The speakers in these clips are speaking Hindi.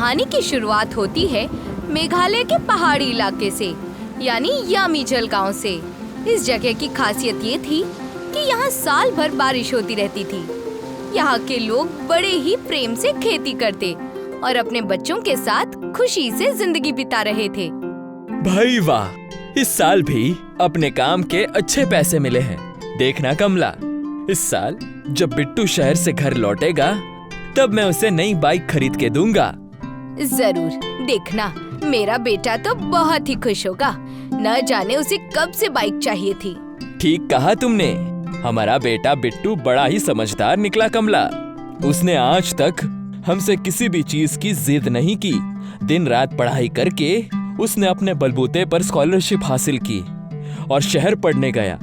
कहानी की शुरुआत होती है मेघालय के पहाड़ी इलाके से, यानी यामीजल गांव से। इस जगह की खासियत ये थी कि यहाँ साल भर बारिश होती रहती थी। यहाँ के लोग बड़े ही प्रेम से खेती करते और अपने बच्चों के साथ खुशी से जिंदगी बिता रहे थे। भाई वाह, इस साल भी अपने काम के अच्छे पैसे मिले हैं। देखना कमला, इस साल जब बिट्टू शहर से घर लौटेगा तब मैं उसे नई बाइक खरीद के दूंगा। जरूर देखना, मेरा बेटा तो बहुत ही खुश होगा। न जाने उसे कब से बाइक चाहिए थी। ठीक कहा तुमने, हमारा बेटा बिट्टू बड़ा ही समझदार निकला कमला। उसने आज तक हमसे किसी भी चीज की जिद नहीं की। दिन रात पढ़ाई करके उसने अपने बलबूते पर स्कॉलरशिप हासिल की और शहर पढ़ने गया।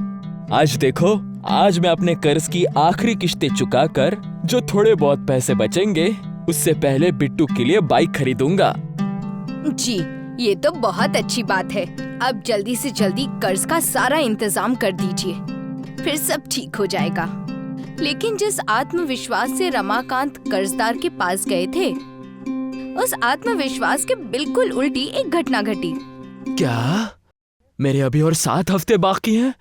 आज देखो, आज मैं अपने कर्ज की आखिरी किश्तें चुकाकर जो थोड़े बहुत पैसे बचेंगे उससे पहले बिट्टू के लिए बाइक खरीदूंगा। जी, ये तो बहुत अच्छी बात है। अब जल्दी से जल्दी कर्ज का सारा इंतजाम कर दीजिए, फिर सब ठीक हो जाएगा। लेकिन जिस आत्मविश्वास से रमाकांत कर्जदार के पास गए थे, उस आत्मविश्वास के बिल्कुल उल्टी एक घटना घटी। क्या मेरे अभी और 7 हफ्ते बाकी हैं?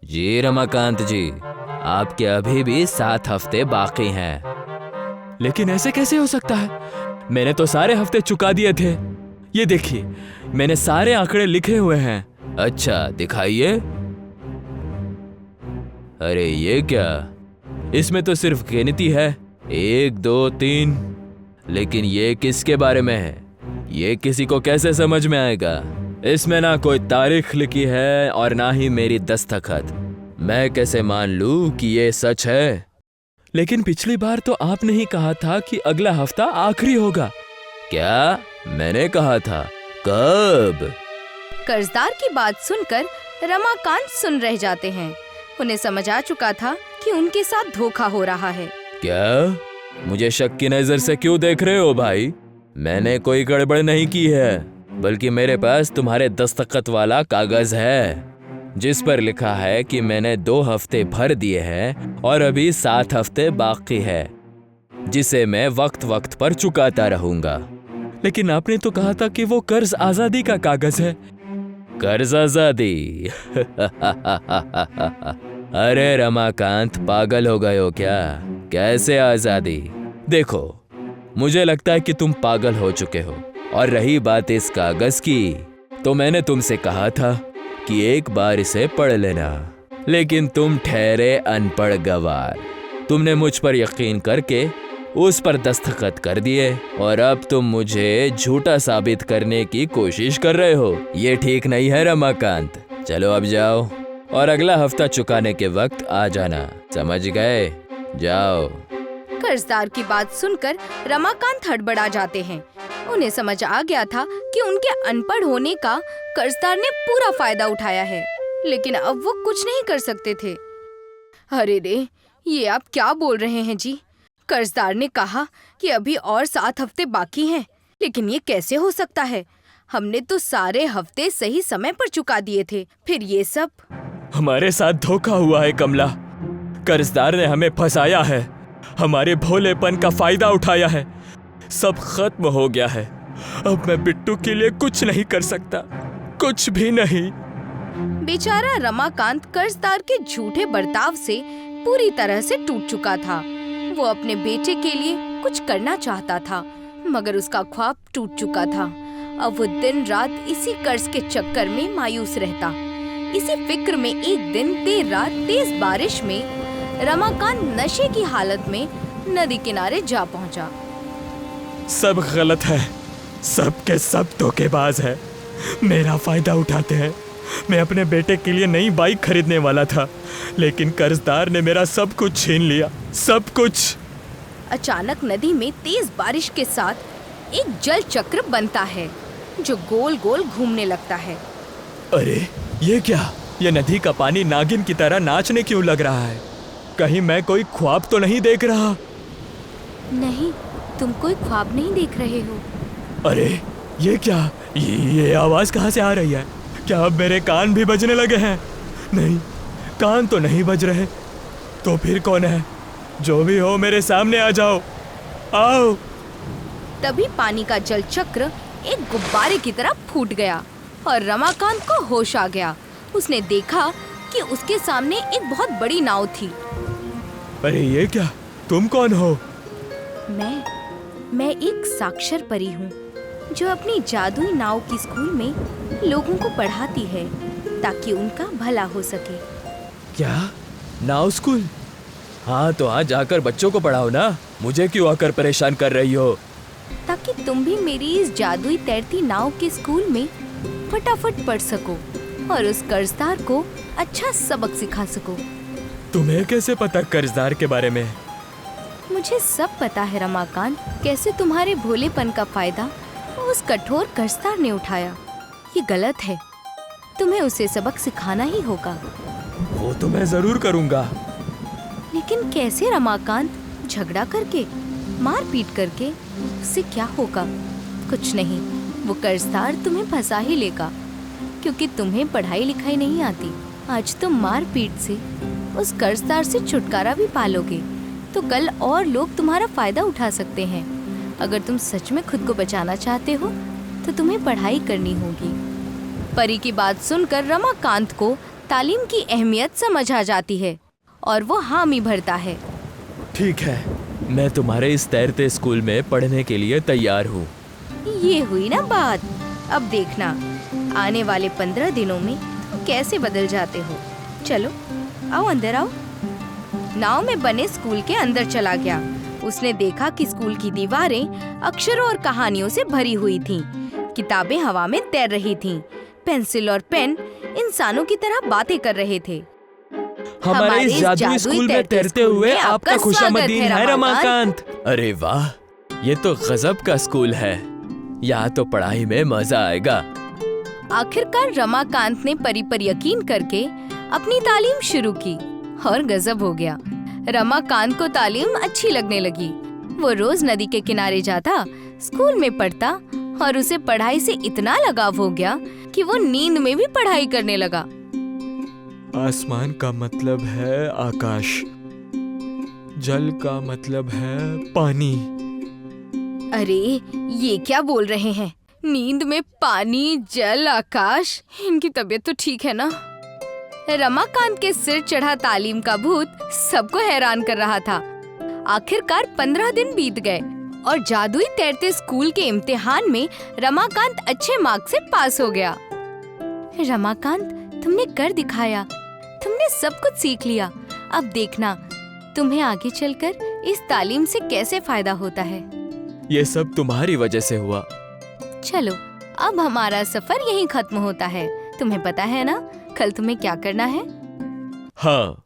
जी रमाकांत जी, आपके अभी भी 7 हफ्ते बाकी हैं। लेकिन ऐसे कैसे हो सकता है? मैंने तो सारे हफ्ते चुका दिए थे। ये देखिए, मैंने सारे आंकड़े लिखे हुए हैं। अच्छा, दिखाइए। अरे ये क्या? इसमें तो सिर्फ गिनती है, 1 2 3। लेकिन ये किसके बारे में है? ये किसी को कैसे समझ में आएगा? इसमें ना कोई तारीख लिखी है और ना ही मेरी दस्तखत। मैं कैसे मान लूं कि ये सच है? लेकिन पिछली बार तो आपने ही कहा था कि अगला हफ्ता आखिरी होगा। क्या मैंने कहा था? कब? कर्जदार की बात सुनकर रमाकांत सुन रह जाते हैं। उन्हें समझ आ चुका था कि उनके साथ धोखा हो रहा है। क्या? मुझे शक की नजर से क्यों देख रहे हो भाई? मैंने कोई गड़बड़ नहीं की है, बल्कि मेरे पास तुम्हारे दस्तखत वाला कागज है जिस पर लिखा है कि मैंने 2 हफ्ते भर दिए हैं और अभी 7 हफ्ते बाकी है, जिसे मैं वक्त वक्त पर चुकाता रहूंगा। लेकिन आपने तो कहा था कि वो कर्ज आजादी का कागज है। कर्ज आजादी? अरे रमाकांत, पागल हो गए हो क्या? कैसे आजादी? देखो, मुझे लगता है कि तुम पागल हो चुके हो। और रही बात इस कागज की, तो मैंने तुमसे कहा था कि एक बार इसे पढ़ लेना, लेकिन तुम ठहरे अनपढ़ गवार। तुमने मुझ पर यकीन करके उस पर दस्तखत कर दिए और अब तुम मुझे झूठा साबित करने की कोशिश कर रहे हो। ये ठीक नहीं है रमाकांत। चलो अब जाओ और अगला हफ्ता चुकाने के वक्त आ जाना, समझ गए? जाओ। कर्जदार की बात सुनकर रमाकांत हड़बड़ा जाते हैं। उन्हें समझ आ गया था कि उनके अनपढ़ होने का कर्जदार ने पूरा फायदा उठाया है, लेकिन अब वो कुछ नहीं कर सकते थे। अरे रे, ये आप क्या बोल रहे हैं जी? कर्जदार ने कहा कि अभी और 7 हफ्ते बाकी हैं, लेकिन ये कैसे हो सकता है? हमने तो सारे हफ्ते सही समय पर चुका दिए थे, फिर ये सब? हमारे साथ धोखा हुआ है कमला। कर्जदार ने हमें फंसाया है, हमारे भोलेपन का फायदा उठाया है। सब खत्म हो गया है। अब मैं बिट्टू के लिए कुछ नहीं कर सकता, कुछ भी नहीं। बेचारा रमाकांत कर्जदार के झूठे बर्ताव से पूरी तरह से टूट चुका था। वो अपने बेटे के लिए कुछ करना चाहता था, मगर उसका ख्वाब टूट चुका था। अब वो दिन रात इसी कर्ज के चक्कर में मायूस रहता। इसी फिक्र में एक दिन देर रात तेज बारिश में रमाकांत नशे की हालत में नदी किनारे जा पहुंचा। सब गलत है, सब के सब धोखेबाज है, मेरा फायदा उठाते हैं। मैं अपने बेटे के लिए नई बाइक खरीदने वाला था, लेकिन कर्जदार ने मेरा सब कुछ छीन लिया, सब कुछ। अचानक नदी में तेज बारिश के साथ एक जल चक्र बनता है जो गोल गोल घूमने लगता है। अरे ये क्या? ये नदी का पानी नागिन की तरह नाचने क्यों लग रहा है? कहीं मैं कोई ख्वाब तो नहीं देख रहा? नहीं, तुम कोई ख्वाब नहीं देख रहे हो। अरे ये क्या? ये आवाज कहाँ से आ रही है? क्या अब मेरे कान भी बजने लगे हैं? नहीं, कान तो नहीं बज रहे। तो फिर कौन है? जो भी हो मेरे सामने आ जाओ, आओ। तभी पानी का जल चक्र एक गुब्बारे की तरह फूट गया और रमाकांत को होश आ गया। उसने देखा कि उसके सामने एक बहुत बड़ी नाव थी। अरे ये क्या? तुम कौन हो? मैं एक साक्षर परी हूँ जो अपनी जादुई नाव की स्कूल में लोगों को पढ़ाती है ताकि उनका भला हो सके। क्या? नाव स्कूल? हाँ तो हाँ, जाकर बच्चों को पढ़ाओ ना, मुझे क्यों आकर परेशान कर रही हो? ताकि तुम भी मेरी इस जादुई तैरती नाव के स्कूल में फटाफट पढ़ सको और उस कर्जदार को अच्छा सबक सिखा सको। तुम्हें कैसे पता कर्जदार के बारे में? मुझे सब पता है रमाकांत, कैसे तुम्हारे भोलेपन का फायदा उस कठोर कर्जदार ने उठाया। ये गलत है, तुम्हें उसे सबक सिखाना ही होगा। वो तो मैं जरूर करूँगा। लेकिन कैसे रमाकांत? झगड़ा करके, मारपीट करके? उससे क्या होगा? कुछ नहीं, वो कर्जदार तुम्हें फंसा ही लेगा क्योंकि तुम्हें पढ़ाई लिखाई नहीं आती। आज तुम मारपीट से उस कर्जदार से छुटकारा भी पालोगे तो कल और लोग तुम्हारा फायदा उठा सकते हैं। अगर तुम सच में खुद को बचाना चाहते हो तो तुम्हें पढ़ाई करनी होगी। परी की बात सुनकर रमाकांत को तालीम की अहमियत समझ आ जाती है और वो हामी भरता है। ठीक है, मैं तुम्हारे इस तैरते स्कूल में पढ़ने के लिए तैयार हूँ। ये हुई ना बात। अब देखना आने वाले 15 दिनों में तुम कैसे बदल जाते हो। चलो आओ, अंदर आओ। नाव में बने स्कूल के अंदर चला गया। उसने देखा कि स्कूल की दीवारें अक्षरों और कहानियों से भरी हुई थीं। किताबें हवा में तैर रही थीं। पेंसिल और पेन इंसानों की तरह बातें कर रहे थे। हमारे इस जादुई स्कूल में तैरते हुए आपका खुशामदीद है रमाकांत। अरे वाह, ये तो गजब का स्कूल है। यहाँ तो पढ़ाई में मजा आएगा। आखिरकार रमाकांत ने परी पर यकीन करके अपनी तालीम शुरू की और गजब हो गया। रमाकांत को तालीम अच्छी लगने लगी। वो रोज नदी के किनारे जाता, स्कूल में पढ़ता और उसे पढ़ाई से इतना लगाव हो गया कि वो नींद में भी पढ़ाई करने लगा। आसमान का मतलब है आकाश, जल का मतलब है पानी। अरे ये क्या बोल रहे हैं? नींद में पानी, जल, आकाश? इनकी तबीयत तो ठीक है ना? रमाकांत के सिर चढ़ा तालीम का भूत सबको हैरान कर रहा था। आखिरकार 15 दिन बीत गए और जादुई तैरते स्कूल के इम्तिहान में रमाकांत अच्छे मार्क्स से पास हो गया। रमाकांत, तुमने कर दिखाया, तुमने सब कुछ सीख लिया। अब देखना तुम्हें आगे चलकर इस तालीम से कैसे फायदा होता है। ये सब तुम्हारी वजह से हुआ। चलो अब हमारा सफर यहीं खत्म होता है। तुम्हें पता है ना कल तुम्हें क्या करना है? हाँ।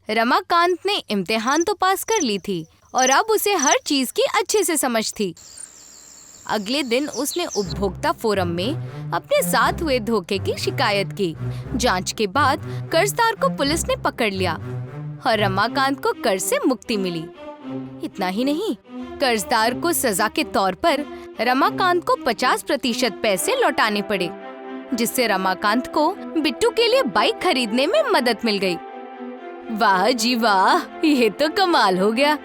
रमाकांत ने इम्तिहान तो पास कर ली थी और अब उसे हर चीज की अच्छे से समझ थी। अगले दिन उसने उपभोक्ता फोरम में अपने साथ हुए धोखे की शिकायत की। जांच के बाद कर्जदार को पुलिस ने पकड़ लिया और रमाकांत को कर्ज से मुक्ति मिली। इतना ही नहीं, कर्जदार को सजा के तौर पर रमाकांत को 50% पैसे लौटाने पड़े, जिससे रमाकांत को बिट्टू के लिए बाइक खरीदने में मदद मिल गई। वाह जी वाह, ये तो कमाल हो गया।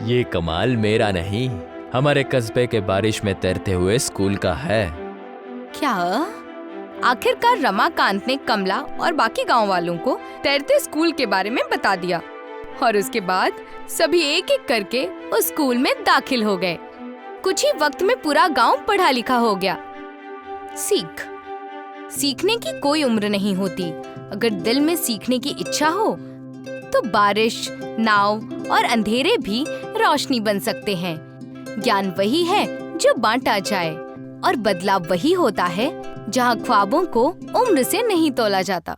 ये कमाल मेरा नहीं, हमारे कस्बे के बारिश में तैरते हुए स्कूल का है। क्या? आखिरकार रमाकांत ने कमला और बाकी गांव वालों को तैरते स्कूल के बारे में बता दिया और उसके बाद सभी एक एक करके उस स्कूल में दाखिल हो गए। कुछ ही वक्त में पूरा गांव पढ़ा लिखा हो गया। सीखने की कोई उम्र नहीं होती। अगर दिल में सीखने की इच्छा हो तो बारिश, नाव और अंधेरे भी रोशनी बन सकते हैं। ज्ञान वही है जो बांटा जाए और बदलाव वही होता है जहाँ ख्वाबों को उम्र से नहीं तोला जाता।